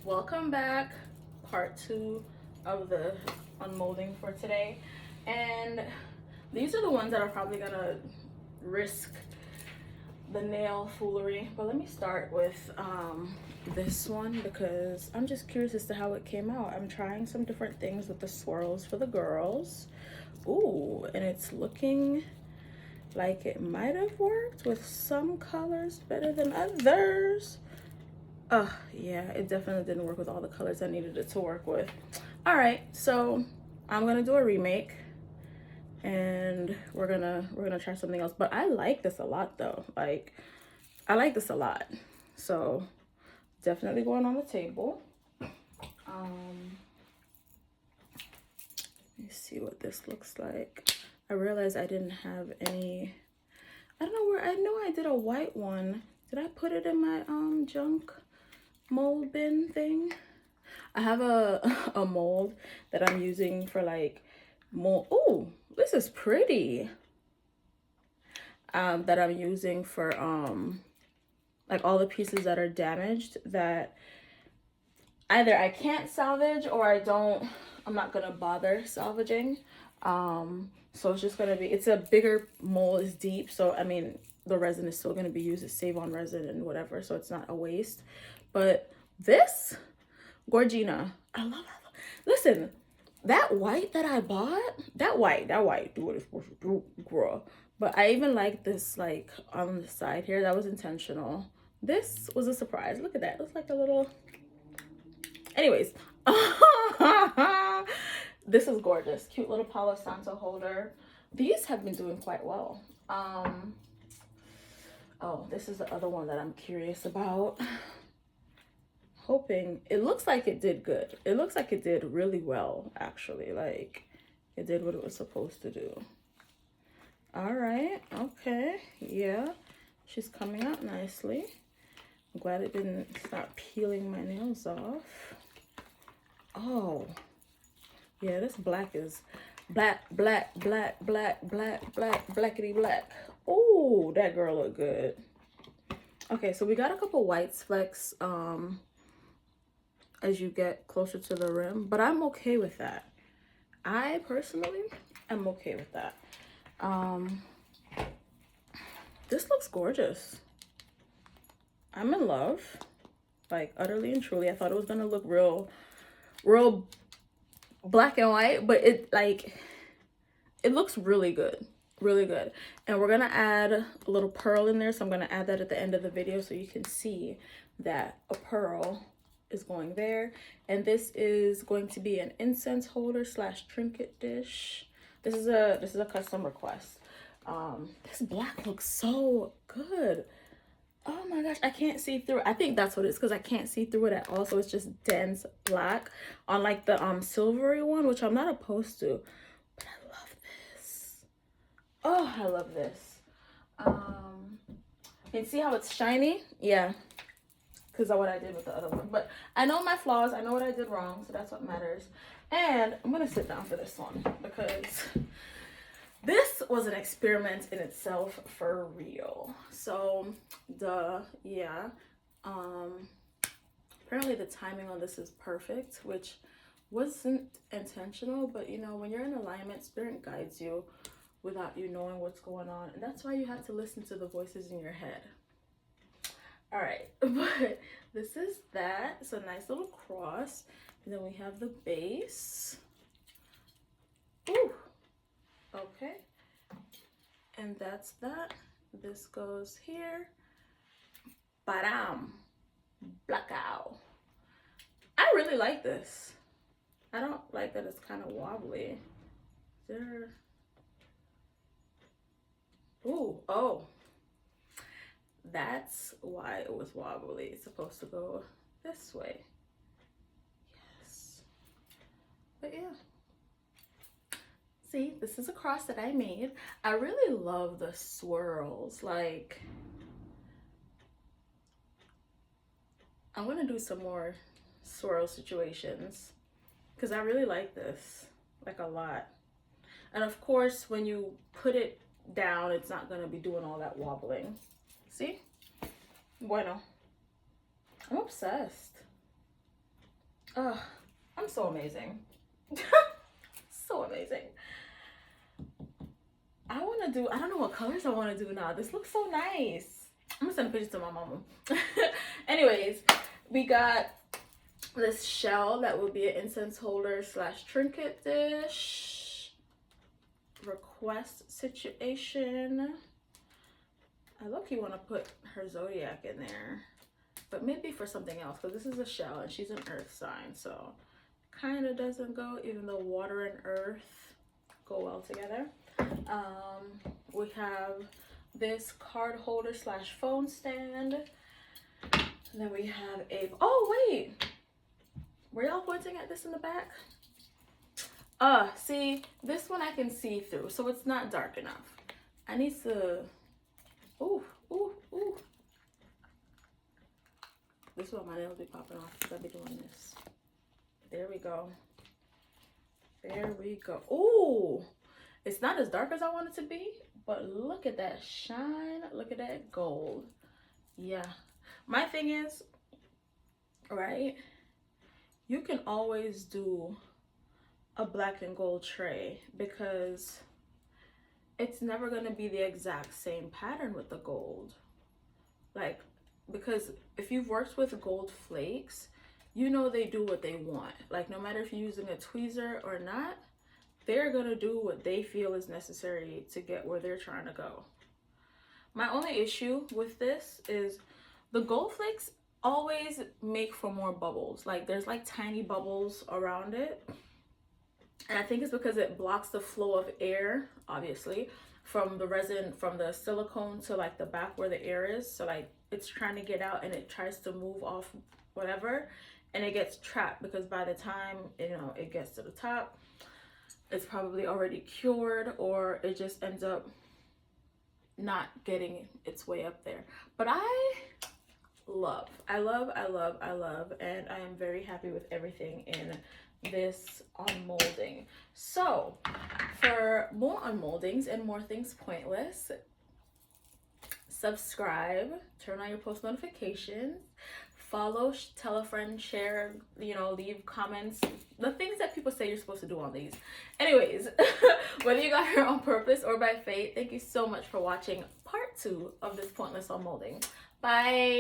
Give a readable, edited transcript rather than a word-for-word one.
Welcome back. Part 2 of the unmolding for today. And these are the ones that are probably gonna risk the nail foolery. But let me start with this one because I'm just curious as to how it came out. I'm trying some different things with the swirls for the girls. Ooh, and it's looking like it might have worked with some colors better than others. Yeah, it definitely didn't work with all the colors I needed it to work with. All right, so I'm gonna do a remake and we're gonna try something else. But I like this a lot though. Like, I like this a lot. So definitely going on the table. Let me see what this looks like. I realized I didn't have any. I don't know where. I know I did a white one. Did I put it in my junk mold bin thing? I have a mold that I'm using for like mold. Oh, this is pretty. That I'm using for like all the pieces that are damaged that either I can't salvage or I'm not gonna bother salvaging. So it's just gonna be, it's a bigger mold, it's deep, so I mean the resin is still gonna be used as save on resin and whatever, so it's not a waste. But this Gorgina, I love it. Listen, that white that I bought, that white, do what it's supposed to do, girl. But I even like this, like on the side here, that was intentional. This was a surprise. Look at that. It looks like a little. Anyways, this is gorgeous. Cute little Palo Santo holder. These have been doing quite well. Oh, this is the other one that I'm curious about. Hoping, it looks like it did good. It looks like it did really well, actually. Like, it did what it was supposed to do. All right, okay, yeah. She's coming out nicely. I'm glad it didn't start peeling my nails off. Oh, yeah, this black is blackity black. Oh, that girl look good. Okay, so we got a couple white flecks as you get closer to the rim, but I'm okay with that. I personally am okay with that. This looks gorgeous. I'm in love, like utterly and truly. I thought it was gonna look real black and white, but it looks really good, really good. And we're gonna add a little pearl in there, so I'm gonna add that at the end of the video so you can see that a pearl is going there. And this is going to be an incense holder slash trinket dish. This is a custom request. This black looks so good. Oh my gosh, I can't see through it. I think that's what it is, because I can't see through it at all. So it's just dense black on like the silvery one, which I'm not opposed to. But I love this. Oh, I love this. And see how it's shiny? Yeah, because of what I did with the other one. But I know my flaws. I know what I did wrong, so that's what matters. And I'm gonna sit down for this one because this was an experiment in itself for real. So yeah. Apparently the timing on this is perfect, which wasn't intentional, but you know, when you're in alignment, spirit guides you without you knowing what's going on. And that's why you have to listen to the voices in your head. All right, but this is that. It's a nice little cross. And then we have the base. Ooh. Okay, and that's that. This goes here. Badam. Blackout. I really like this. I don't like that it's kind of wobbly. There. Ooh, oh. That's why it was wobbly. It's supposed to go this way. Yes. But yeah. See, this is a cross that I made. I really love the swirls. Like, I'm gonna do some more swirl situations because I really like this, like a lot. And of course, when you put it down, it's not gonna be doing all that wobbling. See? Bueno. I'm obsessed. I'm so amazing. So amazing. I don't know what colors I want to do now. This looks so nice. I'm gonna send a picture to my mama. Anyways, we got this shell that will be an incense holder / trinket dish request situation. I low-key want to put her zodiac in there, but maybe for something else, because this is a shell and she's an earth sign, so kind of doesn't go, even though water and earth go well together. We have this card holder / phone stand. And then we have a, oh wait, were y'all pointing at this in the back? See, this one I can see through, so it's not dark enough. I need to, ooh. This is why my nails be popping off, because I be doing this. There we go. There we go. Ooh, it's not as dark as I want it to be, but look at that shine. Look at that gold. Yeah. My thing is, right, you can always do a black and gold tray because it's never going to be the exact same pattern with the gold. Like, because if you've worked with gold flakes, you know they do what they want. Like, no matter if you're using a tweezer or not, they're gonna do what they feel is necessary to get where they're trying to go. My only issue with this is the gold flakes always make for more bubbles. Like, there's like tiny bubbles around it, and I think it's because it blocks the flow of air, obviously, from the resin, from the silicone to like the back where the air is. So like it's trying to get out and it tries to move off whatever, and it gets trapped because by the time, you know, it gets to the top, it's probably already cured, or it just ends up not getting its way up there. But I love, and I am very happy with everything in this unmolding. So for more unmoldings and more things pointless, subscribe, turn on your post notifications, follow, tell a friend, share, you know, leave comments, the things that people say you're supposed to do on these. Anyways, whether you got here on purpose or by fate, thank you so much for watching part 2 of this pointless unmolding. Bye.